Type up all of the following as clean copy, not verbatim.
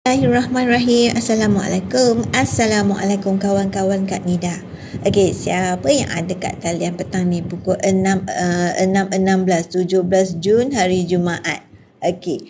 Bismillahirrahmanirrahim. Assalamualaikum kawan-kawan Kak Nida. Okey, siapa yang ada kat talian petang ni pukul 17 Jun hari Jumaat. Okey.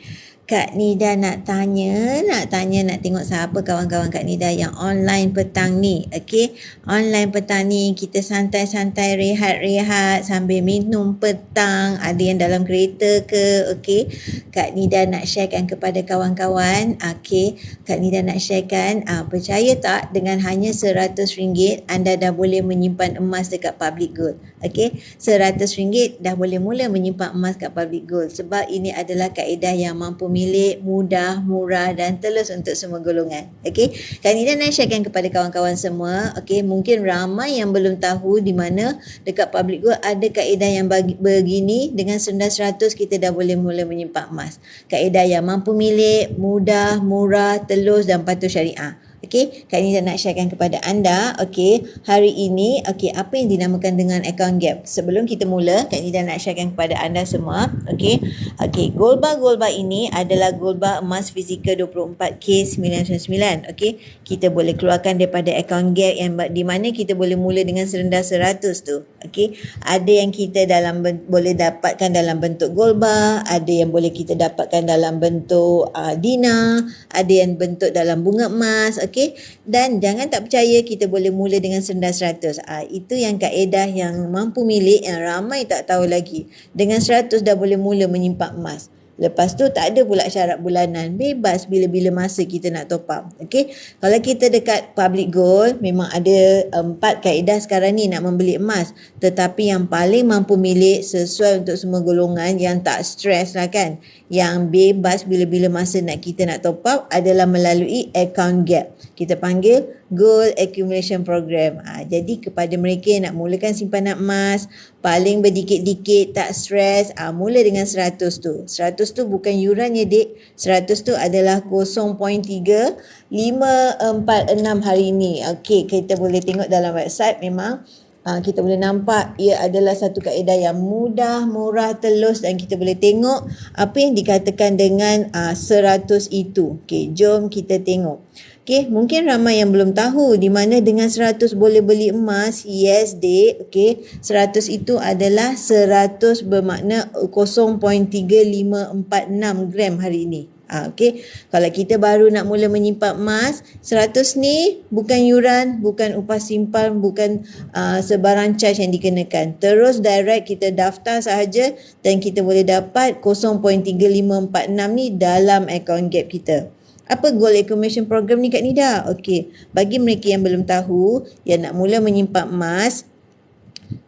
Kak Nida nak tengok siapa kawan-kawan Kak Nida yang online petang ni. Okey. Online petang ni kita santai-santai rehat-rehat sambil minum petang. Ada yang dalam kereta ke? Okey. Kak Nida nak sharekan kepada kawan-kawan. Okey. Kak Nida nak sharekan. Percaya tak dengan hanya RM100 anda dah boleh menyimpan emas dekat Public Gold. Okey. RM100 dah boleh mula menyimpan emas kat Public Gold. Sebab ini adalah kaedah yang mampu milik, mudah, murah dan telus untuk semua golongan. Okey. Kak Nida nak sharekan kepada kawan-kawan semua. Okey. Mungkin ramai yang belum tahu di mana dekat Public Gold ada kaedah yang begini. Dengan rendah 100 kita dah boleh mula menyimpan emas. Kaedah yang mampu milik, mudah, murah, telus dan patuh syariah. Okey, Kak Nida nak sharekan kepada anda. Okey, hari ini apa yang dinamakan dengan account gap. Sebelum kita mula, Kak Nida nak sharekan kepada anda semua. Okey, gold bar ini adalah gold bar emas fizikal 24K999. Okey, kita boleh keluarkan daripada account gap yang di mana kita boleh mula dengan serendah 100 tu. Okey, ada yang kita boleh dapatkan dalam bentuk gold bar, ada yang boleh kita dapatkan dalam bentuk dinar, ada yang bentuk dalam bunga emas. Okey, dan jangan tak percaya kita boleh mula dengan serendah 100. Itu yang kaedah yang mampu milik yang ramai tak tahu lagi. Dengan 100 dah boleh mula menyimpan emas. Lepas tu tak ada pula syarat bulanan. Bebas bila-bila masa kita nak top up. Okey. Kalau kita dekat Public Gold, memang ada 4 kaedah sekarang ni nak membeli emas. Tetapi yang paling mampu milik sesuai untuk semua golongan yang tak stres lah kan. Yang bebas bila-bila masa kita nak top up adalah melalui account gap. Kita panggil Gold Accumulation Program. Jadi kepada mereka yang nak mulakan simpanan emas, paling berdikit-dikit, tak stres, mula dengan 100 tu. 100 tu bukan yurannya dik. 100 tu adalah 0.3546 hari ini. Okey, kita boleh tengok dalam website memang kita boleh nampak ia adalah satu kaedah yang mudah, murah, telus dan kita boleh tengok apa yang dikatakan dengan 100 itu. Okey, jom kita tengok. Okey, mungkin ramai yang belum tahu di mana dengan 100 boleh beli emas. Yes, dik. Okey, 100 itu adalah 100 bermakna 0.3546 gram hari ini. Okey, kalau kita baru nak mula menyimpan emas, 100 ni bukan yuran, bukan upah simpan, bukan sebarang charge yang dikenakan. Terus direct kita daftar sahaja dan kita boleh dapat 0.3546 ni dalam account gap kita. Apa Gold Accumulation Program ni Kak Nida? Okey, bagi mereka yang belum tahu, yang nak mula menyimpan emas,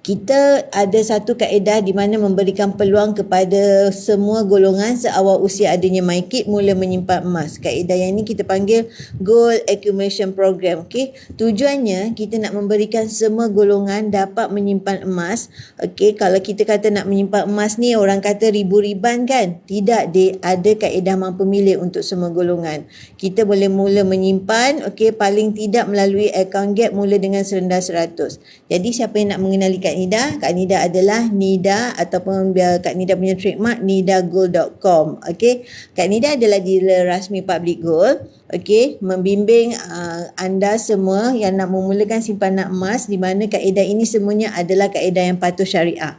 kita ada satu kaedah di mana memberikan peluang kepada semua golongan seawal usia adanya MyKit mula menyimpan emas. Kaedah yang ini kita panggil Gold Accumulation Program. Okey, tujuannya kita nak memberikan semua golongan dapat menyimpan emas. Okey, kalau kita kata nak menyimpan emas ni orang kata ribu-riban kan? Tidak dik, ada kaedah mampu milik untuk semua golongan. Kita boleh mula menyimpan, okey, paling tidak melalui account gap mula dengan serendah 100. Jadi siapa yang nak mengenali Kak Nida? Kak Nida adalah Nida ataupun Kak Nida punya trademark nidagold.com. Okey, Kak Nida adalah dealer rasmi Public Gold. Okey, membimbing anda semua yang nak memulakan simpanan emas di mana kaedah ini semuanya adalah kaedah yang patuh syariah.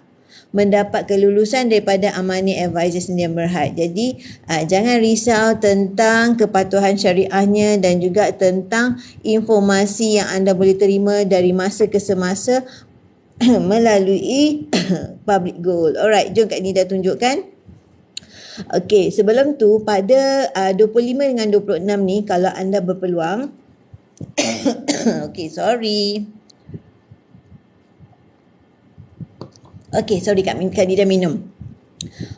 Mendapat kelulusan daripada Amani Advisor Sdn Bhd. Jadi jangan risau tentang kepatuhan syariahnya dan juga tentang informasi yang anda boleh terima dari masa ke semasa melalui Public Gold. Alright, jom Kak Nida tunjukkan. Okey, sebelum tu pada 25 dengan 26 ni kalau anda berpeluang okey, sorry. Okey, sorry Kak Nida minum.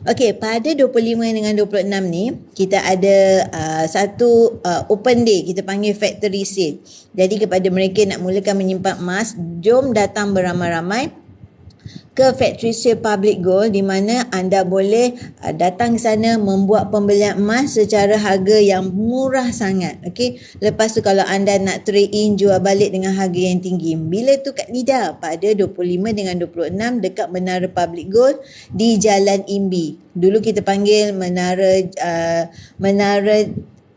Okey, pada 25 dengan 26 ni kita ada satu open day, kita panggil factory sale. Jadi kepada mereka nak mulakan menyimpan emas, jom datang beramai-ramai ke factory sale Public Gold di mana anda boleh datang ke sana membuat pembelian emas secara harga yang murah sangat. Okey, lepas tu kalau anda nak trade in, jual balik dengan harga yang tinggi. Bila tu Kak Nida? Pada 25 dengan 26 dekat Menara Public Gold di Jalan Imbi. Dulu kita panggil Menara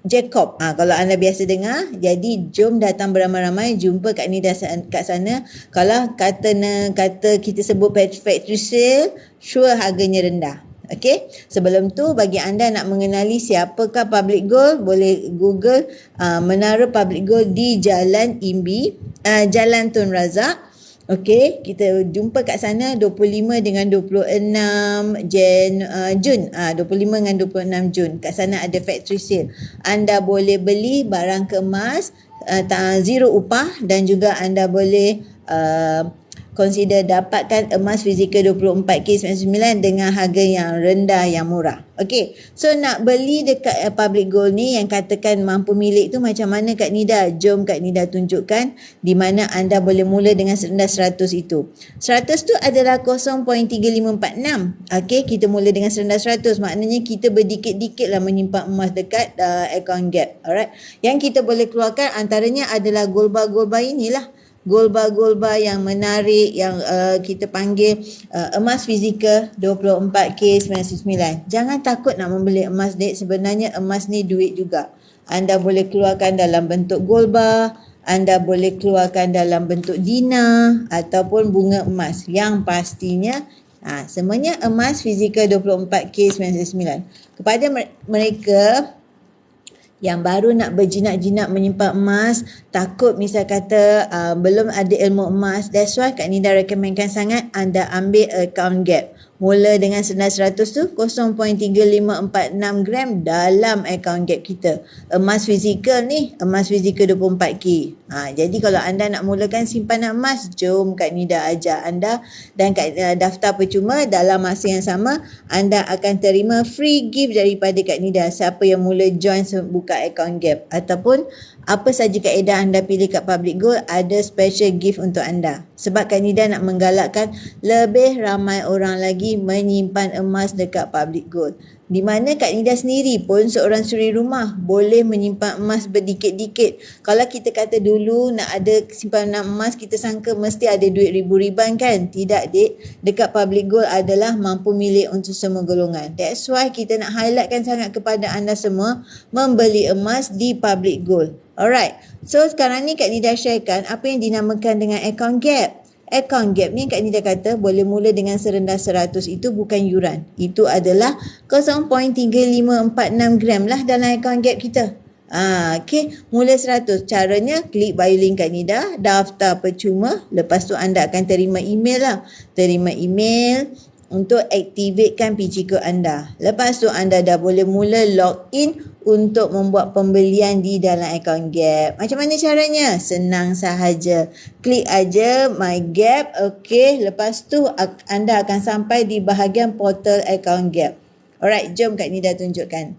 Jacob. Kalau anda biasa dengar, jadi jom datang beramai-ramai jumpa Kak Nida kat sana. Kalau kata kita sebut factory sale, sure harganya rendah. Okey, sebelum tu bagi anda nak mengenali siapakah Public Gold, boleh Google Menara Public Gold di Jalan Imbi, Jalan Tun Razak. Okey, kita jumpa kat sana 25 dengan 26 Jun. 25 dengan 26 Jun. Kat sana ada factory sale. Anda boleh beli barang kemas zero upah dan juga anda boleh consider dapatkan emas fizikal 24K99 dengan harga yang rendah, yang murah. Okey, so nak beli dekat Public Gold ni yang katakan mampu milik tu macam mana Kak Nida? Jom Kak Nida tunjukkan di mana anda boleh mula dengan serendah 100 itu. 100 tu adalah 0.3546. Okey, kita mula dengan serendah 100, maknanya kita berdikit-dikit lah menyimpan emas dekat account gap. Alright, yang kita boleh keluarkan antaranya adalah gold bar inilah. Gold bar yang menarik yang kita panggil emas fizikal 24K99. Jangan takut nak membeli emas, dek. Sebenarnya emas ni duit juga. Anda boleh keluarkan dalam bentuk gold bar, anda boleh keluarkan dalam bentuk dinar ataupun bunga emas. Yang pastinya semuanya emas fizikal 24K99. Kepada mereka yang baru nak berjinak-jinak menyimpan emas, takut misal kata belum ada ilmu emas, that's why Kak Nida recommendkan sangat anda ambil account gap. Mula dengan serendah 100 tu 0.3546 gram dalam account gap kita. Emas fizikal ni, emas fizikal 24K. Jadi kalau anda nak mulakan simpanan emas, jom Kak Nida ajar anda dan daftar percuma. Dalam masa yang sama, anda akan terima free gift daripada Kak Nida. Siapa yang mula join buka account gap ataupun apa saja kaedah anda pilih kat Public Gold, ada special gift untuk anda. Sebab Kak Nida nak menggalakkan lebih ramai orang lagi menyimpan emas dekat Public Gold. Di mana Kak Nida sendiri pun seorang suri rumah boleh menyimpan emas berdikit-dikit. Kalau kita kata dulu nak ada simpanan emas, kita sangka mesti ada duit ribu-riban kan? Tidak, dek. Dekat Public Gold adalah mampu milik untuk semua golongan. That's why kita nak highlightkan sangat kepada anda semua membeli emas di Public Gold. Alright, so sekarang ni Kak Nida sharekan apa yang dinamakan dengan account gap. Account gap ni Kak Nida kata boleh mula dengan serendah 100, itu bukan yuran. Itu adalah 0.3546 gram lah dalam account gap kita. Okay, mula 100. Caranya klik bio link Kak Nida, daftar percuma. Lepas tu anda akan terima email lah. Terima email untuk aktifkan PC code anda. Lepas tu anda dah boleh mula login untuk membuat pembelian di dalam account gap. Macam mana caranya? Senang sahaja. Klik aja my gap. Okey, lepas tu anda akan sampai di bahagian portal account gap. Alright, jom Kak Nida tunjukkan.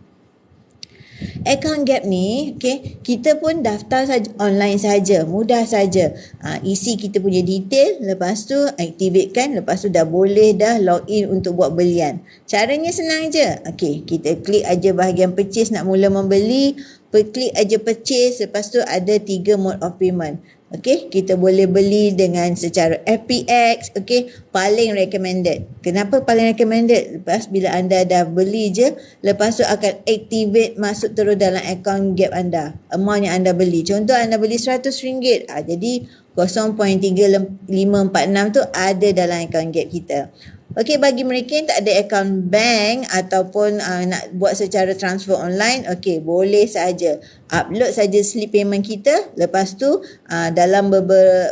Account gap ni, okay, kita pun daftar saja online saja, mudah saja. Isi kita punya detail, lepas tu aktifkan, lepas tu dah boleh dah login untuk buat belian. Caranya senang je. Okay, kita klik aja bahagian purchase nak mula membeli, klik aja purchase, lepas tu ada 3 mode of payment. Okey, kita boleh beli dengan secara FPX, okey, paling recommended. Kenapa paling recommended? Lepas bila anda dah beli je, lepas tu akan activate masuk terus dalam account gap anda. Amount yang anda beli. Contoh anda beli RM100, jadi 0.3546 tu ada dalam account gap kita. Okey, bagi mereka yang tak ada akaun bank ataupun nak buat secara transfer online, okey, boleh saja. Upload saja slip payment kita. Lepas tu dalam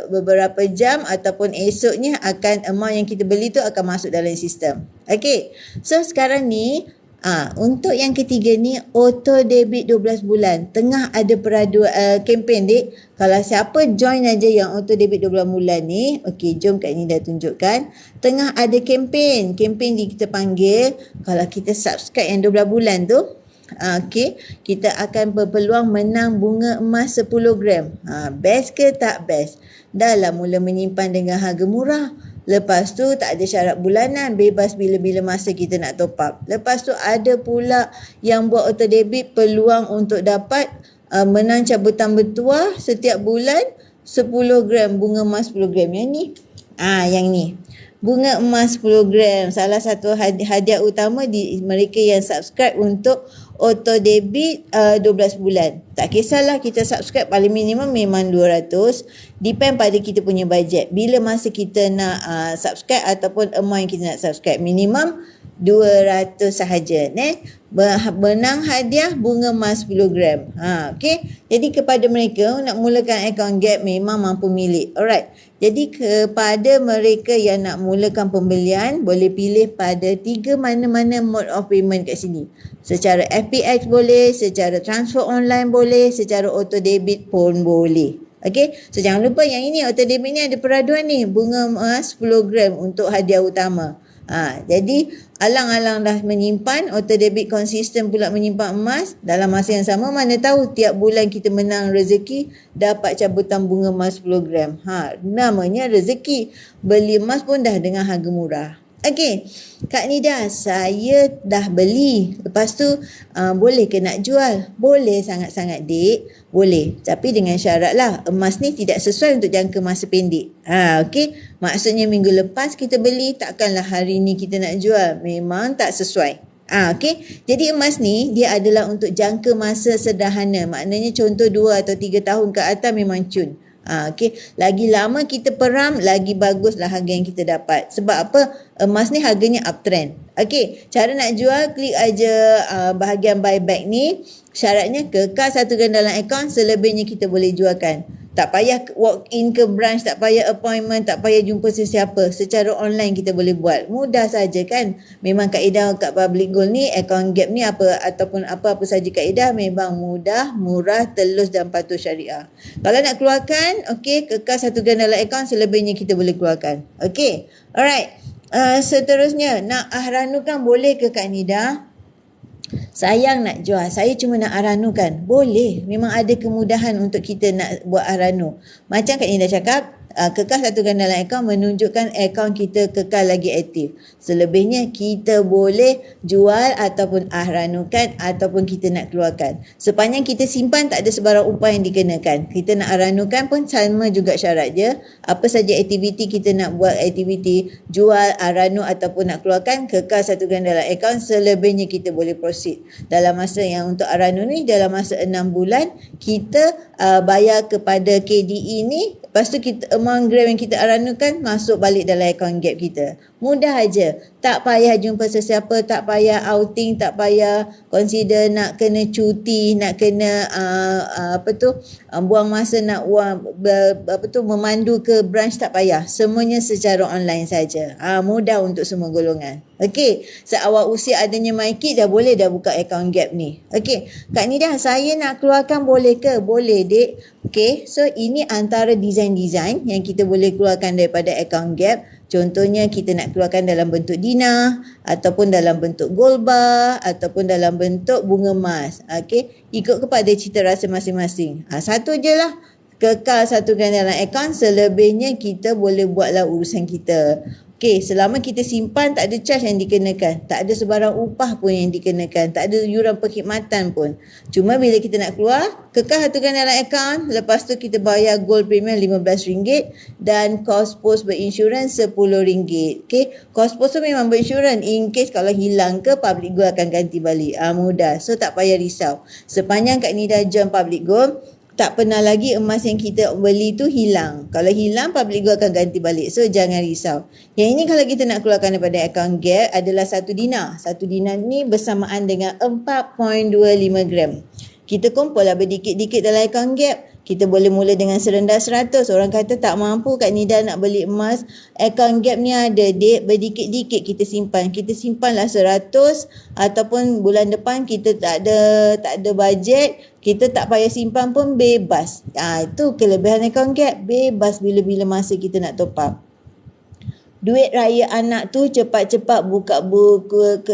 beberapa jam ataupun esoknya akan amount yang kita beli tu akan masuk dalam sistem. Okey, so sekarang ni untuk yang ketiga ni auto debit 12 bulan. Tengah ada kempen, dek. Kalau siapa join aja yang auto debit 12 bulan ni, okey, jom Kak Nida tunjukkan. Tengah ada kempen. Kempen ni kita panggil, kalau kita subscribe yang 12 bulan tu, okey, kita akan berpeluang menang bunga emas 10 gram. Best ke tak best? Dah lah mula menyimpan dengan harga murah. Lepas tu tak ada syarat bulanan, bebas bila-bila masa kita nak top up. Lepas tu ada pula yang buat auto debit peluang untuk dapat menang cabutan bertuah setiap bulan 10 gram bunga emas 10 gram. Yang ni. Yang ni. bunga emas 10 gram. Salah satu hadiah utama di mereka yang subscribe untuk auto debit 12 bulan. Tak kisahlah kita subscribe, paling minimum memang 200. Depend pada kita punya budget. Bila masa kita nak subscribe ataupun amount yang kita nak subscribe. Minimum 200 sahaja. Benang hadiah bunga emas 10 gram. Okay. Jadi kepada mereka nak mulakan akaun Gap memang mampu milik. Alright. Jadi kepada mereka yang nak mulakan pembelian, boleh pilih pada 3 mana-mana mode of payment kat sini. Secara FPX boleh, secara transfer online boleh, secara auto debit pun boleh. Okay, so jangan lupa yang ini auto debit ni ada peraduan ni, bunga emas 10 gram untuk hadiah utama. Jadi alang-alang dah menyimpan, auto debit konsisten pula menyimpan emas. Dalam masa yang sama, mana tahu tiap bulan kita menang rezeki, dapat cabutan bunga emas 10 gram. Namanya rezeki. Beli emas pun dah dengan harga murah. Okey, Kak Nida, saya dah beli. Lepas tu boleh ke nak jual? Boleh sangat-sangat, Dek. Boleh. Tapi dengan syarat lah, emas ni tidak sesuai untuk jangka masa pendek. Okey. Maksudnya minggu lepas kita beli, takkanlah hari ni kita nak jual. Memang tak sesuai. Okey. Jadi emas ni dia adalah untuk jangka masa sederhana. Maknanya contoh 2 atau 3 tahun ke atas memang cun. Okey, lagi lama kita peram, lagi baguslah harga yang kita dapat. Sebab apa? Emas ni harganya uptrend. Okey, cara nak jual, klik aja bahagian buyback ni. Syaratnya kekal satukan dalam akaun, selebihnya kita boleh jualkan. Tak payah walk in ke branch, tak payah appointment, tak payah jumpa sesiapa. Secara online kita boleh buat. Mudah saja kan? Memang kaedah kat Public Gold ni, akaun Gap ni ataupun apa saja kaedah memang mudah, murah, telus dan patuh syariah. Kalau nak keluarkan, okey, kekal satukan dalam akaun, selebihnya kita boleh keluarkan. Okey. Alright. Seterusnya, nak ahranukan boleh ke Kak Nida? Sayang nak jual, saya cuma nak aranukan. Boleh, memang ada kemudahan untuk kita nak buat aranu. Macam Kak Nida cakap, kekal satukan dalam akaun menunjukkan akaun kita kekal lagi aktif. Selebihnya kita boleh jual ataupun ahranukan ataupun kita nak keluarkan. Sepanjang kita simpan tak ada sebarang upah yang dikenakan. Kita nak ahranukan pun sama juga syarat je. Apa saja aktiviti kita nak buat, aktiviti jual, ahranu ataupun nak keluarkan, kekal satukan dalam akaun, selebihnya kita boleh proceed. Dalam masa yang untuk ahranu ni, dalam masa 6 bulan kita bayar kepada KDE ni. Lepas tu kita, amount gram yang kita aranukan masuk balik dalam akaun Gap kita. Mudah aja. Tak payah jumpa sesiapa, tak payah outing, tak payah consider nak kena cuti, nak kena buang masa nak memandu ke branch, tak payah. Semuanya secara online saja. Mudah untuk semua golongan. Okey, seawal usia adanya MyKid dah boleh dah buka akaun Gap ni. Okey, Kak Nida, saya nak keluarkan boleh ke? Boleh, Dek. Okey, so ini antara design-design yang kita boleh keluarkan daripada akaun Gap. Contohnya kita nak keluarkan dalam bentuk dinah ataupun dalam bentuk gold bar ataupun dalam bentuk bunga emas. Okey, ikut kepada cita rasa masing-masing. Satu je lah. Kekal satukan dalam akaun, selebihnya kita boleh buatlah urusan kita. Okey, selama kita simpan tak ada charge yang dikenakan. Tak ada sebarang upah pun yang dikenakan. Tak ada yuran perkhidmatan pun. Cuma bila kita nak keluar, kekal satukan dalam akaun. Lepas tu kita bayar gold premium RM15 dan kos pos berinsurans RM10. Okey, kos pos tu memang berinsurans. In case kalau hilang ke, Public Gold akan ganti balik. Mudah. So tak payah risau. Sepanjang Kak Nida join Public Gold, tak pernah lagi emas yang kita beli tu hilang. Kalau hilang, Public Gold akan ganti balik. So, jangan risau. Yang ini kalau kita nak keluarkan daripada akaun Gap adalah 1 dinar. 1 dinar ni bersamaan dengan 4.25 gram. Kita kumpul lah berdikit-dikit dalam akaun Gap. Kita boleh mula dengan serendah 100. Orang kata tak mampu Kak Nida nak beli emas. Akaun Gap ni ada, Dek. Berdikit-dikit kita simpan. Kita simpanlah 100 ataupun bulan depan kita tak ada bajet. Kita tak payah simpan pun bebas. Itu kelebihan akaun Gap. Bebas bila-bila masa kita nak top up. Duit raya anak tu cepat-cepat buka buku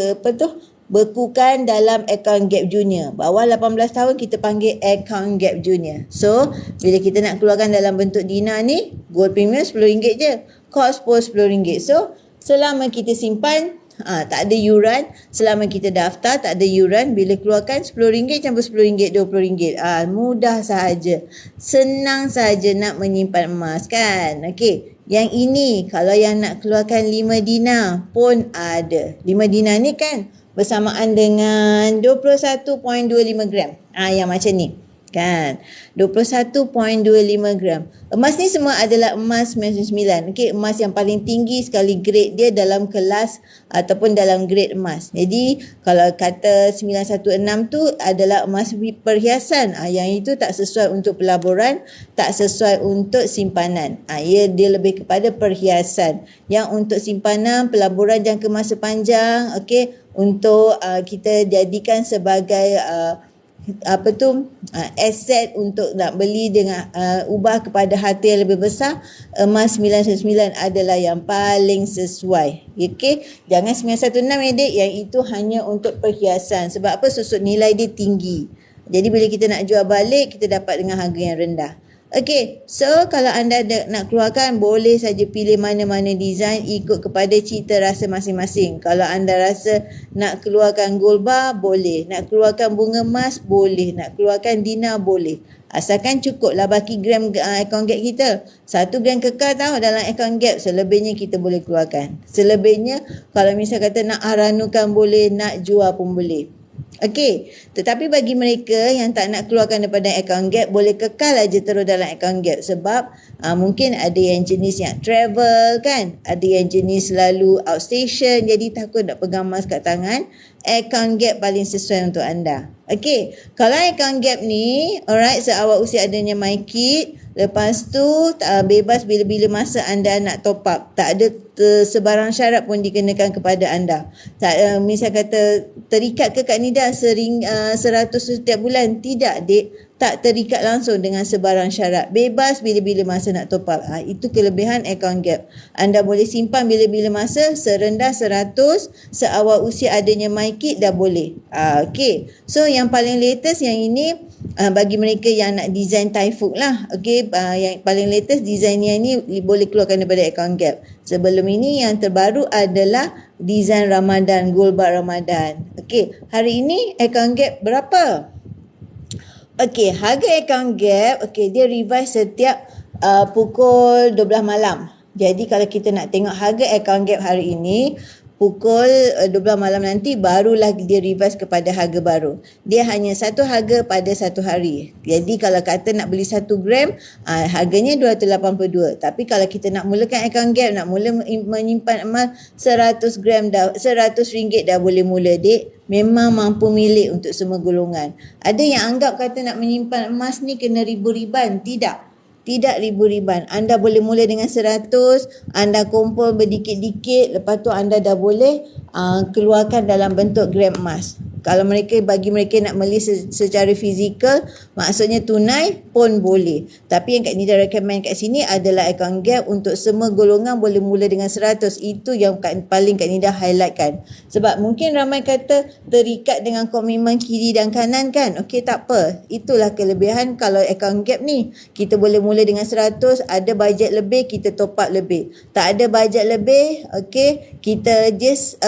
bekukan dalam akaun Gap Junior. Bawah 18 tahun kita panggil akaun Gap Junior. So, bila kita nak keluarkan dalam bentuk dinar ni, gold premium RM10 je. Kos pos RM10. So, selama kita simpan, tak ada yuran. Selama kita daftar, tak ada yuran. Bila keluarkan RM10 campur RM10, RM20. Mudah sahaja. Senang sahaja nak menyimpan emas kan. Okey. Yang ini kalau yang nak keluarkan 5 dinar pun ada. 5 dinar ni kan bersamaan dengan 21.25 gram. Yang macam ni. Kan 21.25 gram. Emas ni semua adalah emas 99. Okey, emas yang paling tinggi sekali grade dia dalam kelas ataupun dalam grade emas. Jadi kalau kata 916 tu adalah emas perhiasan. Yang itu tak sesuai untuk pelaburan, tak sesuai untuk simpanan. Dia lebih kepada perhiasan. Yang untuk simpanan, pelaburan jangka masa panjang, okey, untuk kita jadikan sebagai aset untuk nak beli dengan ubah kepada harta yang lebih besar, emas 999 adalah yang paling sesuai. Okey, jangan 916 adik, yang itu hanya untuk perhiasan. Sebab apa? Susut nilai dia tinggi. Jadi bila kita nak jual balik, kita dapat dengan harga yang rendah. Okey, so kalau anda nak keluarkan, boleh saja pilih mana-mana design ikut kepada cita rasa masing-masing. Kalau anda rasa nak keluarkan gold bar, boleh. Nak keluarkan bunga emas, boleh. Nak keluarkan dinar, boleh. Asalkan cukuplah baki gram account gap kita. 1 gram kekal tahu dalam account gap. Selebihnya kita boleh keluarkan. Selebihnya kalau misal kata nak aranukan boleh, nak jual pun boleh. Okey, tetapi bagi mereka yang tak nak keluarkan daripada account gap, boleh kekal aja terus dalam account gap. Sebab mungkin ada yang jenis yang travel kan, ada yang jenis selalu outstation, jadi takut nak pegang emas kat tangan. Account gap paling sesuai untuk anda. Okey, kalau account gap ni, alright, seawal usia adanya MyKit. Lepas tu bebas bila-bila masa anda nak top up. Tak ada sebarang syarat pun dikenakan kepada anda. Misal kata terikat ke Kak Nida 100 setiap bulan? Tidak, Dek. Tak terikat langsung dengan sebarang syarat. Bebas bila-bila masa nak top up. Itu kelebihan account gap. Anda boleh simpan bila-bila masa, serendah 100, seawal usia adanya MyKit dah boleh. Okey. So yang paling latest yang ini bagi mereka yang nak design Typhoon lah. Okey, yang paling latest design yang ni boleh keluarkan daripada account gap. Sebelum ini yang terbaru adalah design Ramadan, gold bar Ramadan. Okey, hari ini account gap berapa? Okey, harga account gap, okey, dia revise setiap pukul 12 malam. Jadi kalau kita nak tengok harga account gap hari ini, pukul 12 malam nanti barulah dia revise kepada harga baru. Dia hanya satu harga pada satu hari. Jadi kalau kata nak beli 1 gram, harganya 282. Tapi kalau kita nak mulakan account gap, nak mula menyimpan emas 100 gram dah, 100 ringgit dah boleh mula, Dek. Memang mampu milik untuk semua golongan. Ada yang anggap kata nak menyimpan emas ni kena ribu-riban. Tidak. Tidak ribu-riban. Anda boleh mula dengan 100, anda kumpul berdikit-dikit, lepas tu anda dah boleh keluarkan dalam bentuk gram emas. Kalau bagi mereka nak beli secara fizikal, maksudnya tunai pun boleh. Tapi yang Kak Nida recommend kat sini adalah account gap untuk semua golongan boleh mula dengan 100. Itu yang paling Kak Nida highlightkan. Sebab mungkin ramai kata terikat dengan komitmen kiri dan kanan kan. Okey, tak apa. Itulah kelebihan kalau account gap ni. Kita boleh mula dengan 100, ada bajet lebih, kita top up lebih. Tak ada bajet lebih, okey, kita just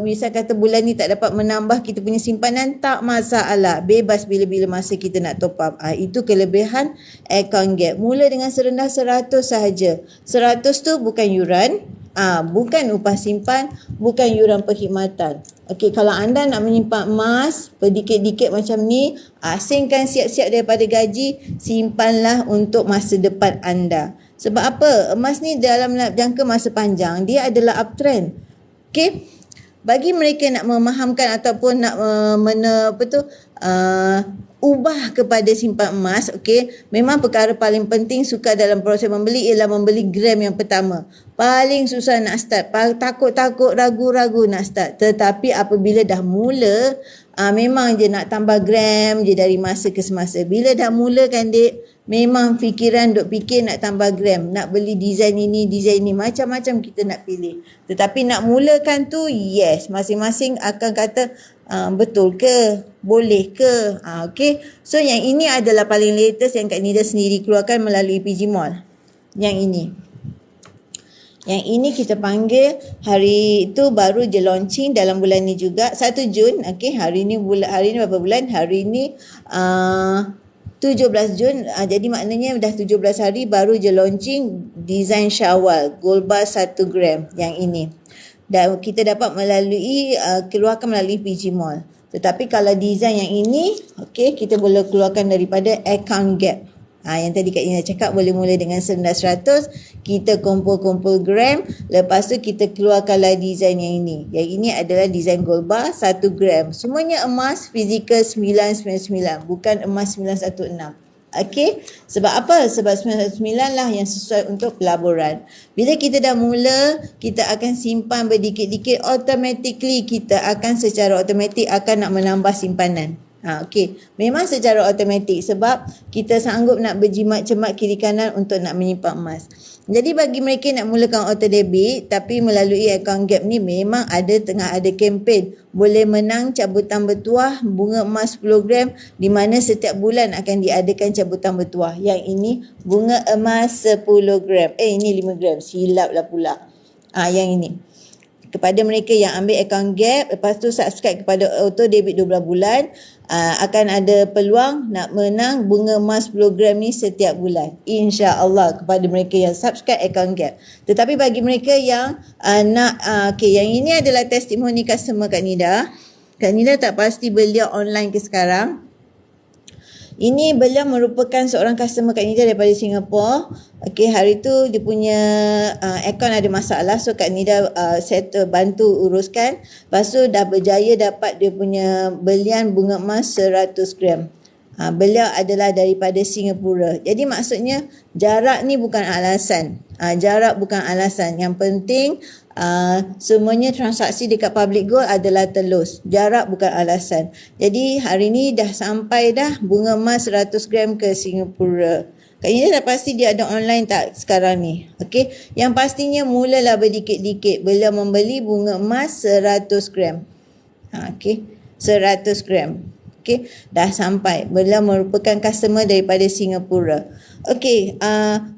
misal kata bulan ni tak dapat menambah kita punya simpanan, tak masalah. Bebas bila-bila masa kita nak top up. Itu kelebihan account gap. Mula dengan serendah 100 sahaja. 100 tu bukan yuran, bukan upah simpan, bukan yuran perkhidmatan. Okey, kalau anda nak menyimpan emas berdikit-dikit macam ni, asingkan siap-siap daripada gaji, simpanlah untuk masa depan anda. Sebab apa? Emas ni dalam jangka masa panjang, dia adalah uptrend. Okey? Bagi mereka nak memahamkan ataupun nak ubah kepada simpan emas, okey, memang perkara paling penting suka dalam proses membeli ialah membeli gram yang pertama. Paling susah nak start, takut-takut, ragu-ragu nak start. Tetapi apabila dah mula, memang je nak tambah gram je dari masa ke semasa. Bila dah mula kan, Dek, memang fikiran duk fikir nak tambah gram, nak beli design ini, macam-macam kita nak pilih. Tetapi nak mulakan tu, yes, masing-masing akan kata betul ke, boleh ke. Okay. So yang ini adalah paling latest yang Kak Nida sendiri keluarkan melalui PG Mall. Yang ini kita panggil, hari itu baru je launching dalam bulan ni juga, 1 Jun. Okay, hari ni berapa bulan? Hari ni 7 17 Jun, jadi maknanya dah 17 hari baru je launching design Syawal Gold Bar 1 gram yang ini. Dan kita dapat melalui keluarkan melalui PG Mall. Tetapi kalau design yang ini, okey, kita boleh keluarkan daripada account Gap. Yang tadi Kak Ina cakap boleh mula dengan serendah 100, kita kumpul-kumpul gram, lepas tu kita keluarkanlah design yang ini. Yang ini adalah design gold bar 1 gram. Semuanya emas fizikal 999, bukan emas 916. Okey, sebab apa? Sebab 999 lah yang sesuai untuk pelaburan. Bila kita dah mula, kita akan simpan berdikit-dikit, automatically kita akan secara automatik akan nak menambah simpanan. Okey, memang secara automatik sebab kita sanggup nak berjimat cermat kiri kanan untuk nak menyimpan emas. Jadi bagi mereka nak mulakan auto debit tapi melalui account Gap ni memang tengah ada kempen boleh menang cabutan bertuah bunga emas 10 gram di mana setiap bulan akan diadakan cabutan bertuah. Yang ini bunga emas 10 gram. Ini 5 gram. Silap lah pula. Yang ini. Kepada mereka yang ambil account Gap, lepas tu subscribe kepada auto debit 12 bulan, akan ada peluang nak menang bunga emas 10 gram ni setiap bulan. InsyaAllah kepada mereka yang subscribe account Gap. Tetapi bagi mereka yang yang ini adalah testimoni customer Kak Nida. Kak Nida tak pasti beliau online ke sekarang. Ini beliau merupakan seorang customer Kak Nida daripada Singapura. Okey, hari tu dia punya akaun ada masalah. So Kak Nida settle, bantu uruskan. Lepas tu dah berjaya dapat dia punya belian bunga emas 100 gram. Beliau adalah daripada Singapura. Jadi maksudnya jarak ni bukan alasan. Jarak bukan alasan. Yang penting semuanya transaksi dekat public gold adalah telus. Jarak bukan alasan. Jadi hari ni dah sampai dah bunga emas 100 gram ke Singapura. Kak Ina dah pasti dia ada online tak sekarang ni. Okey, yang pastinya mulalah berdikit-dikit. Beliau membeli bunga emas 100 gram. Okey, 100 gram. Okey, dah sampai. Beliau merupakan customer daripada Singapura. Okey,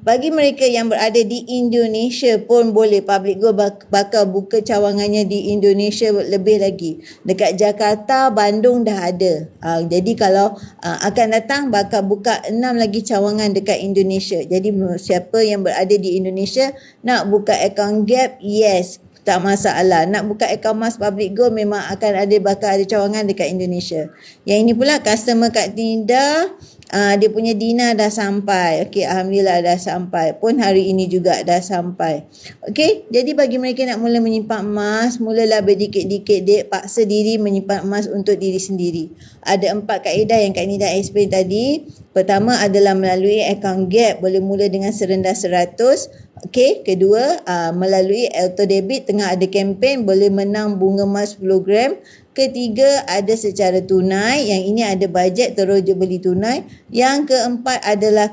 bagi mereka yang berada di Indonesia pun boleh. Public Gold bakal buka cawangannya di Indonesia lebih lagi. Dekat Jakarta, Bandung dah ada. Jadi kalau akan datang bakal buka 6 lagi cawangan dekat Indonesia. Jadi siapa yang berada di Indonesia nak buka account Gap, yes, tak masalah. Nak buka akaun emas public gold memang akan bakal ada cawangan dekat Indonesia. Yang ini pula customer Kak Nida, dia punya Dina dah sampai. Okey, alhamdulillah dah sampai. Pun hari ini juga dah sampai. Okey, jadi bagi mereka nak mula menyimpan emas, mulalah berdikit-dikit, dek, paksa diri menyimpan emas untuk diri sendiri. Ada 4 kaedah yang Kak Nida explain tadi. Pertama adalah melalui akaun Gap, boleh mula dengan serendah 100. Okey, kedua, melalui auto debit tengah ada kempen boleh menang bunga emas 10 gram. Ketiga, ada secara tunai. Yang ini ada bajet terus je beli tunai. Yang keempat adalah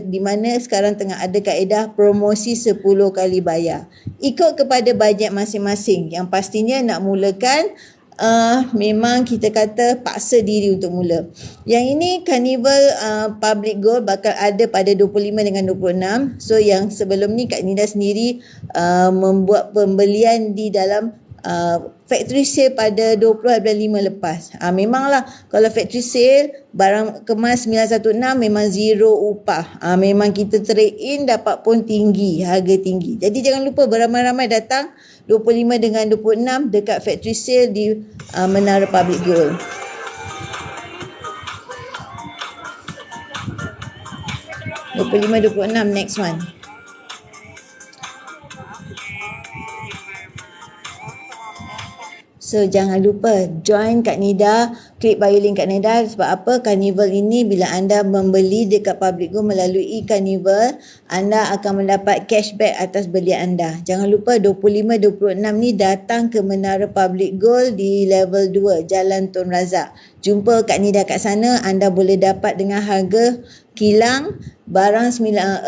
di mana sekarang tengah ada kaedah promosi 10 kali bayar. Ikut kepada bajet masing-masing. Yang pastinya nak mulakan memang kita kata paksa diri untuk mula. Yang ini Carnival Public Gold bakal ada pada 25 dengan 26. So yang sebelum ni Kak Nida sendiri membuat pembelian di dalam factory sale pada 20.5 lepas. Memanglah kalau factory sale barang kemas 916 memang zero upah. Memang kita trade in dapat pun tinggi, harga tinggi. Jadi jangan lupa beramai-ramai datang 25 dengan 26 dekat factory sale di Menara Public Gold. Dua 26 next one. So jangan lupa join Kak Nida, klik bio link Kak Nida. Sebab apa? Carnival ini bila anda membeli dekat Public Gold melalui Carnival, anda akan mendapat cashback atas belian anda. Jangan lupa 25-26 ni datang ke Menara Public Gold di level 2 Jalan Tun Razak. Jumpa Kak Nida kat sana, anda boleh dapat dengan harga kilang barang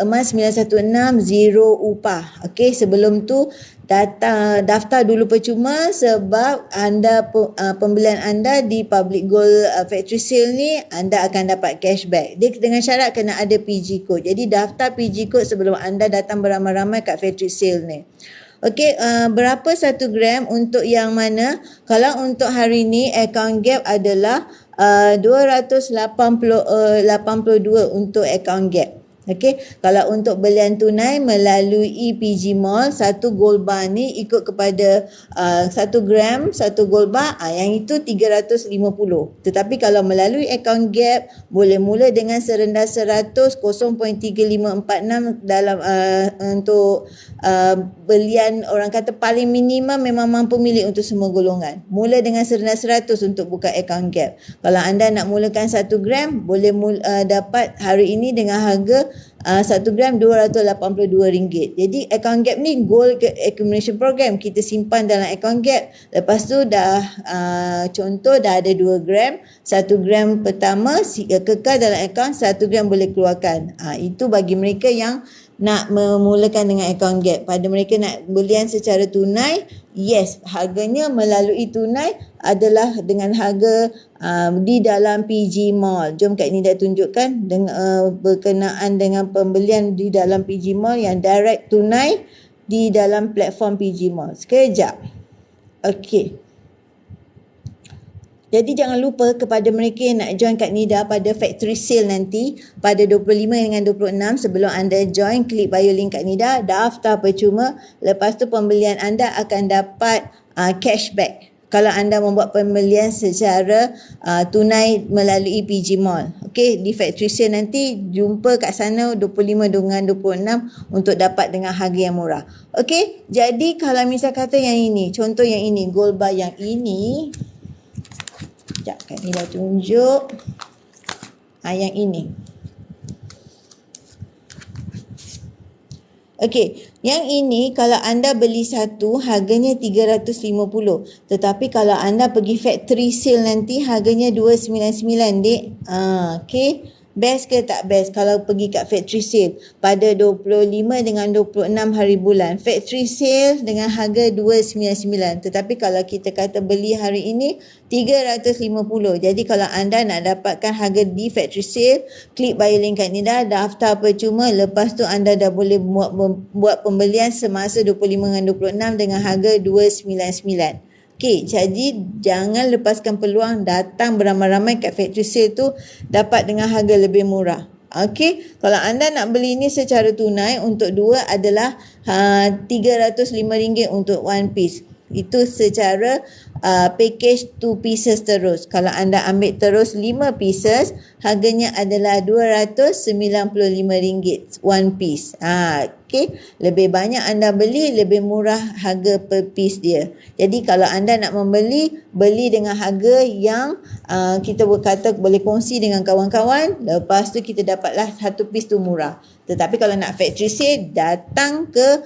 emas 916 zero upah. Okey, sebelum tu daftar dulu percuma sebab anda pembelian anda di Public Gold factory sale ni anda akan dapat cashback. Dia dengan syarat kena ada PG code. Jadi daftar PG code sebelum anda datang beramai-ramai kat factory sale ni. Okey, berapa 1 gram untuk yang mana? Kalau untuk hari ni account Gap adalah 282 untuk account gap. Okey, kalau untuk belian tunai melalui PG Mall, satu gold bar ni ikut kepada 1 gram, satu gold bar, yang itu 350. Tetapi kalau melalui account gap, boleh mula dengan serendah 100, 0.3546 dalam untuk belian orang kata paling minimum memang mampu milik untuk semua golongan. Mula dengan serendah 100 untuk buka account gap. Kalau anda nak mulakan 1 gram, boleh dapat hari ini dengan harga 1 gram RM282. Jadi account gap ni gold accumulation program. Kita simpan dalam account gap. Lepas tu dah contoh dah ada 2 gram. 1 gram pertama kekal dalam account, 1 gram boleh keluarkan. Itu bagi mereka yang nak memulakan dengan account gap. Pada mereka nak belian secara tunai, yes, harganya melalui tunai adalah dengan harga di dalam PG Mall. Jom Kak Nida tunjukkan dengan berkenaan dengan pembelian di dalam PG Mall yang direct tunai di dalam platform PG Mall. Sekejap. Okey. Jadi jangan lupa kepada mereka yang nak join Kak Nida pada factory sale nanti pada 25 dengan 26, sebelum anda join, klik bio link Kak Nida, daftar percuma. Lepas tu pembelian anda akan dapat cashback kalau anda membuat pembelian secara tunai melalui PG Mall. Okey, di factory sale nanti jumpa kat sana 25 dengan 26 untuk dapat dengan harga yang murah. Okey, jadi kalau misal kata yang ini, contoh yang ini, gold bar yang ini, sekejap Kak Nida tunjuk. Yang ini. Okey, yang ini kalau anda beli satu harganya 350. Tetapi kalau anda pergi factory sale nanti harganya 299, Dek. Okey. Best ke tak best kalau pergi kat factory sale pada 25 dengan 26 hari bulan. Factory sale dengan harga 299. Tetapi kalau kita kata beli hari ini 350. Jadi kalau anda nak dapatkan harga di factory sale, klik bio link Kak Nida, daftar percuma. Lepas tu anda dah boleh buat pembelian semasa 25 dengan 26 dengan harga 299. Okey, jadi jangan lepaskan peluang datang beramai-ramai kat factory sale tu dapat dengan harga lebih murah. Okey, kalau anda nak beli ni secara tunai untuk dua adalah RM305 untuk one piece. Itu secara package 2 pieces terus. Kalau anda ambil terus 5 pieces, harganya adalah RM295 one piece. Okey, lebih banyak anda beli, lebih murah harga per piece dia. Jadi kalau anda nak membeli, beli dengan harga yang kita berkata boleh kongsi dengan kawan-kawan. Lepas tu kita dapatlah satu piece tu murah. Tetapi kalau nak factory sale, datang ke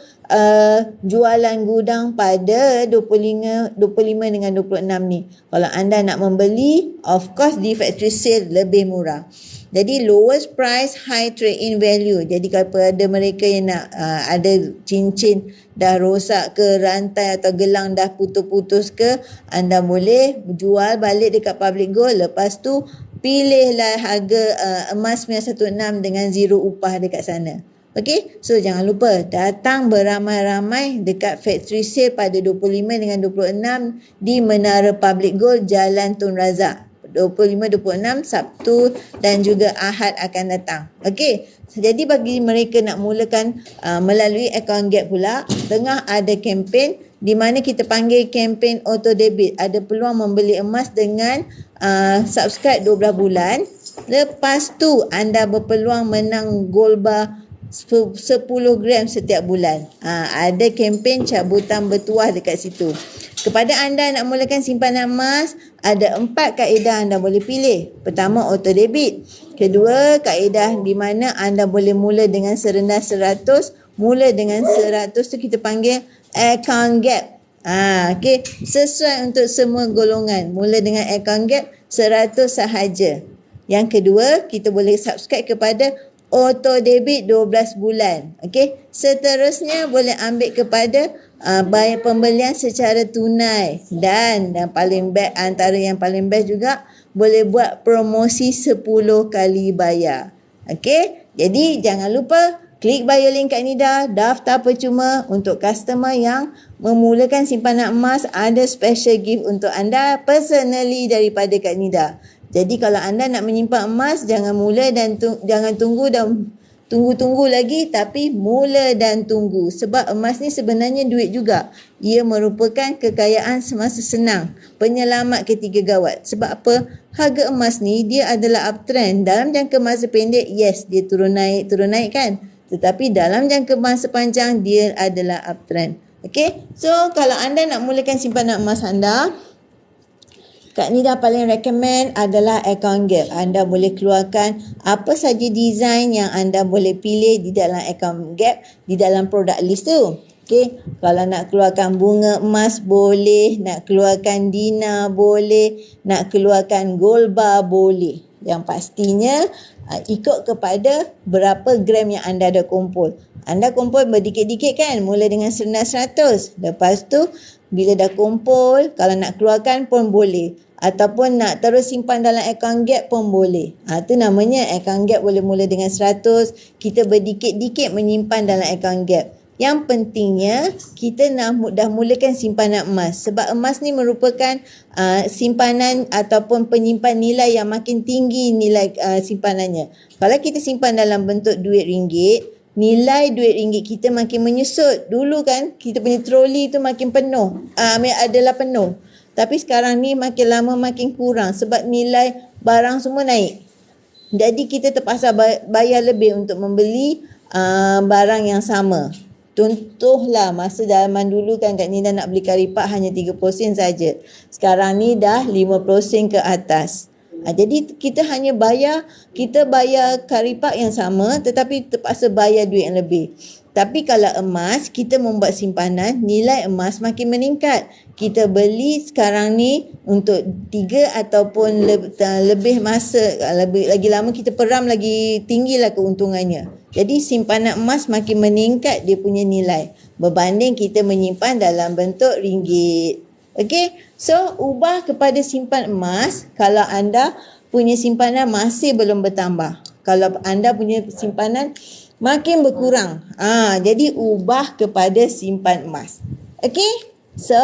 jualan gudang pada 25 dengan 26 ni. Kalau anda nak membeli, of course di factory sale lebih murah. Jadi lowest price, high trade-in value. Jadi kepada mereka yang nak ada cincin dah rosak ke, rantai atau gelang dah putus-putus ke, anda boleh jual balik dekat Public Gold. Lepas tu pilihlah harga emas 916 dengan zero upah dekat sana. Okey, so jangan lupa datang beramai-ramai dekat factory sale pada 25 dengan 26 di Menara Public Gold, Jalan Tun Razak. 25-26 Sabtu dan juga Ahad akan datang. Okey, jadi bagi mereka nak mulakan melalui account gap pula, tengah ada kempen di mana kita panggil kempen auto debit. Ada peluang membeli emas dengan subscribe 12 bulan. Lepas tu anda berpeluang menang gold bar 10 gram setiap bulan. Ada kempen cabutan bertuah dekat situ. Kepada anda nak mulakan simpanan emas, ada 4 kaedah anda boleh pilih. Pertama, auto debit. Kedua, kaedah di mana anda boleh mula dengan serendah 100. Mula dengan 100 tu kita panggil account gap. Okay. Sesuai untuk semua golongan. Mula dengan account gap 100 sahaja. Yang kedua, kita boleh subscribe kepada auto debit 12 bulan. Okey. Seterusnya boleh ambil kepada bayar pembelian secara tunai, dan paling best, antara yang paling best juga boleh buat promosi 10 kali bayar. Okey. Jadi jangan lupa klik bio link Kak Nida, daftar percuma. Untuk customer yang memulakan simpanan emas, ada special gift untuk anda personally daripada Kak Nida. Jadi kalau anda nak menyimpan emas, jangan mula dan jangan tunggu dan tunggu-tunggu lagi, tapi mula dan tunggu. Sebab emas ni sebenarnya duit juga. Ia merupakan kekayaan semasa senang, penyelamat ketika gawat. Sebab apa? Harga emas ni dia adalah uptrend. Dalam jangka masa pendek, yes, dia turun naik kan. Tetapi dalam jangka masa panjang, dia adalah uptrend. Okay, so kalau anda nak mulakan simpanan emas anda, Kak Nida paling recommend adalah account gap. Anda boleh keluarkan apa saja design yang anda boleh pilih di dalam account gap, di dalam product list tu. Okay, kalau nak keluarkan bunga emas boleh, nak keluarkan dinar boleh, nak keluarkan gold bar boleh. Yang pastinya ikut kepada berapa gram yang anda ada kumpul. Anda kumpul berdikit-dikit kan, mula dengan serendah 100. Lepas tu bila dah kumpul, kalau nak keluarkan pun boleh. Ataupun nak terus simpan dalam account gap pun boleh. Itu namanya account gap boleh mula dengan 100. Kita berdikit-dikit menyimpan dalam account gap. Yang pentingnya kita dah mulakan simpanan emas. Sebab emas ni merupakan simpanan ataupun penyimpan nilai yang makin tinggi nilai simpanannya. Kalau kita simpan dalam bentuk duit ringgit, nilai duit ringgit kita makin menyusut. Dulu kan kita punya troli tu makin penuh, adalah penuh. Tapi sekarang ni makin lama makin kurang sebab nilai barang semua naik. Jadi kita terpaksa bayar lebih untuk membeli barang yang sama. Contohlah masa zaman dulu kan Kak Nida nak beli karipak hanya 30 sen saja. Sekarang ni dah 50 sen ke atas. Jadi kita bayar karipak yang sama tetapi terpaksa bayar duit yang lebih. Tapi kalau emas, kita membuat simpanan, nilai emas makin meningkat. Kita beli sekarang ni untuk 3 ataupun lebih masa, lagi lama kita peram lagi tinggilah keuntungannya. Jadi simpanan emas makin meningkat dia punya nilai berbanding kita menyimpan dalam bentuk ringgit. Okey, so ubah kepada simpan emas kalau anda punya simpanan masih belum bertambah. Kalau anda punya simpanan makin berkurang. Jadi ubah kepada simpan emas. Okey? So,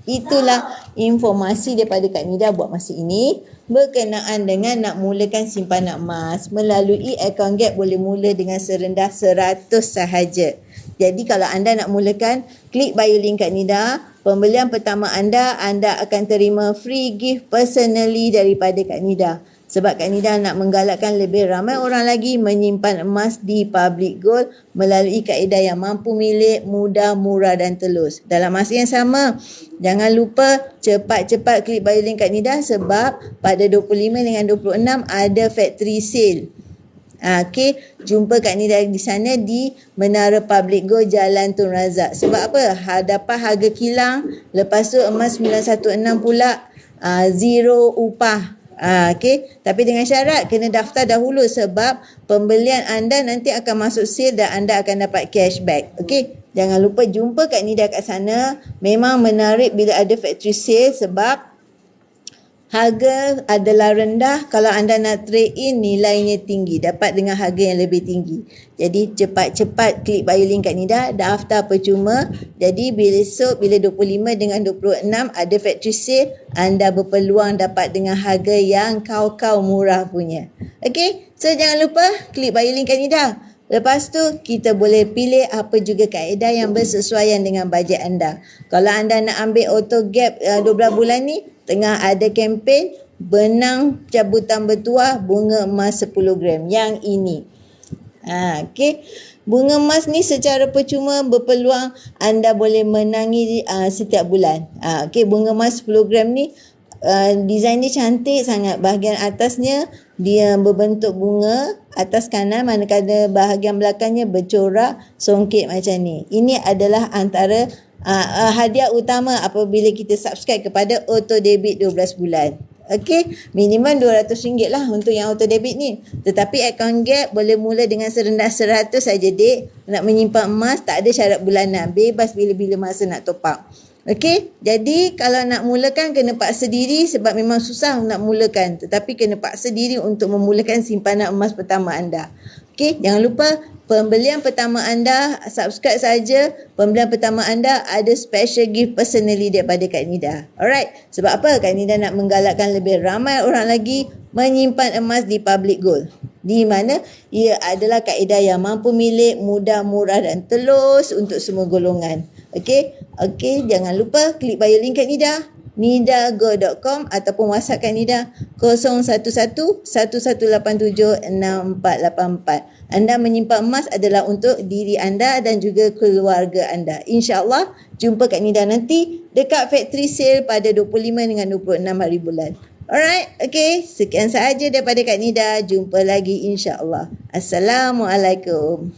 itulah informasi daripada Kak Nida buat masa ini berkenaan dengan nak mulakan simpanan emas. Melalui account gap boleh mula dengan serendah 100 sahaja. Jadi kalau anda nak mulakan, klik bio link Kak Nida. Pembelian pertama anda akan terima free gift personally daripada Kak Nida. Sebab Kak Nida nak menggalakkan lebih ramai orang lagi menyimpan emas di public gold melalui kaedah yang mampu milik, mudah, murah dan telus. Dalam masa yang sama, jangan lupa cepat-cepat klik bio link Kak Nida sebab pada 25 dengan 26 ada factory sale. Okey, jumpa Kak Nida di sana di Menara Public Gold Jalan Tun Razak. Sebab apa? Dapat harga kilang, lepas tu emas 916 pula, zero upah. Okey, tapi dengan syarat kena daftar dahulu sebab pembelian anda nanti akan masuk sale dan anda akan dapat cashback. Okey, jangan lupa jumpa Kak Nida kat sana. Memang menarik bila ada factory sale sebab harga adalah rendah. Kalau anda nak trade in, nilainya tinggi, dapat dengan harga yang lebih tinggi. Jadi cepat-cepat klik bio link Kak Nida, daftar percuma. Jadi besok bila 25 dengan 26 ada factory sale, anda berpeluang dapat dengan harga yang kau-kau murah punya. Okey, so jangan lupa klik bio link Kak Nida. Lepas tu kita boleh pilih apa juga kaedah yang bersesuaian dengan bajet anda. Kalau anda nak ambil auto gap 12 bulan ni, tengah ada kempen benang cabutan bertuah bunga emas 10 gram yang ini. Okey. Bunga emas ni secara percuma berpeluang anda boleh menangi setiap bulan. Okey, bunga emas 10 gram ni design dia cantik sangat. Bahagian atasnya dia berbentuk bunga atas kanan, manakala bahagian belakangnya bercorak songket macam ni. Ini adalah antara hadiah utama apabila kita subscribe kepada auto debit 12 bulan. Okey, minimum RM200 lah untuk yang auto debit ni. Tetapi account gap boleh mula dengan serendah 100 saja, dek. Nak menyimpan emas tak ada syarat bulanan, bebas bila-bila masa nak top up. Okey, jadi kalau nak mulakan kena paksa diri sebab memang susah nak mulakan. Tetapi kena paksa diri untuk memulakan simpanan emas pertama anda. Okey, jangan lupa pembelian pertama anda, subscribe saja. Pembelian pertama anda ada special gift personally daripada Kak Nida. Alright, sebab apa? Kak Nida nak menggalakkan lebih ramai orang lagi menyimpan emas di public gold. Di mana ia adalah kaedah yang mampu milik, mudah, murah dan telus untuk semua golongan. Okey, jangan lupa klik bio link Kak Nida, nidago.com ataupun WhatsApp Kak Nida 011-1187-6484. Anda menyimpan emas adalah untuk diri anda dan juga keluarga anda. InsyaAllah jumpa Kak Nida nanti dekat factory sale pada 25 dengan 26 hari bulan. Alright, sekian sahaja daripada Kak Nida. Jumpa lagi insyaAllah. Assalamualaikum.